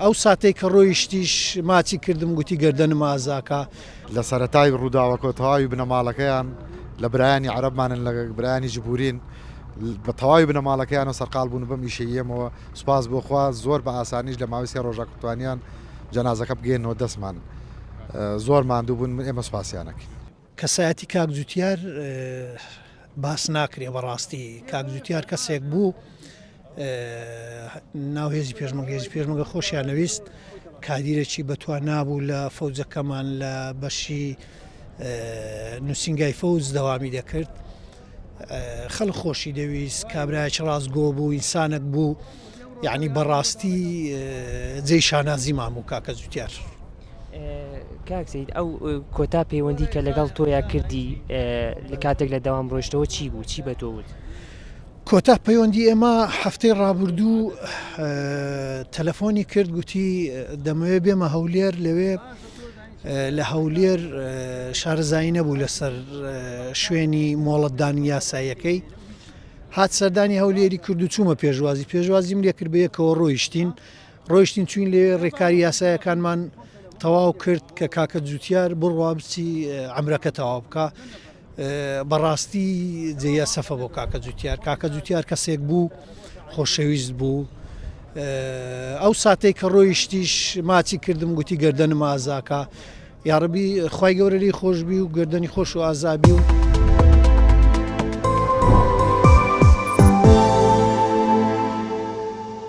ئەو ساتێک کە ڕۆیشتیش ماچی کردم گوتی گردنم ئازاکە لە سەرەتای ڕووداوە کۆتەواوی بنەماڵەکەیان لە برایانی عەرەبمانن لە برایانی جبورین بە تەواوی بنەماڵەکەیان و سەرقال بوون بەم ئیشەیەمەوە سوپاس بۆخوا زۆر بە ئاسانیش لە ماوەی 3 ڕۆژە توانیان جەنازەکە بگەێنەوە دەستمان زۆر ماندوو بوون ئێمە سوپاسیانەکەین. کەسایەتی کاک جوتیار باس ناکرێ بەڕاستی کاک جوتیار کەسێک بوو ناوهێزی پێشمەرگە خۆشیان نەویست کادیرێکی بەتوان نابوو لە فەوجەکەمان لە بەشی نووسنگای فەوز دەوامی دەکرد خەڵک خۆشی دەویست کابراایکی ڕاستگۆ بوو ئینسانێک بوو یعنی بەڕاستی جێی شانازیمان بوو کاکە جوتیار. کاک سەید ئەو کۆتا پەیوەندی کە لەگەڵ تۆیا کردی لە کاتێک لە دەوام ڕۆیشتەوە چی بوو چی بە تۆ وت؟ کۆتا پەیوەندی ئێمە هەفتەی ڕابردوو تەلەفۆنی کرد گوتی دەمەوێت بێمە هەولێر لەوێ لە هەولێر شارەزایی نەبوو لەسەر شوێنی مۆڵەتدانی یاساییەکەی هات سەردانی هەولێری کرد و چوومە پێشوازیم لێ کرد بە یەکەوە ڕۆیشتین چوین لێ ڕێکاری یاسایەکانمان تەواو کرد کە کاکە جوتیار بڕوا بچی عەمرەکە تەواو بکە بەڕاستی جێیە سەفە بۆ کاکە جوتیار کەسێک بوو خۆشەویست بوو ئەو ساتێک کە ڕۆیشتیش ماچی کردم گوتی گردنم ئازاکە یاڕەبی خوای گەورە لێی خۆشبی و گردنی خۆش و ئازابی و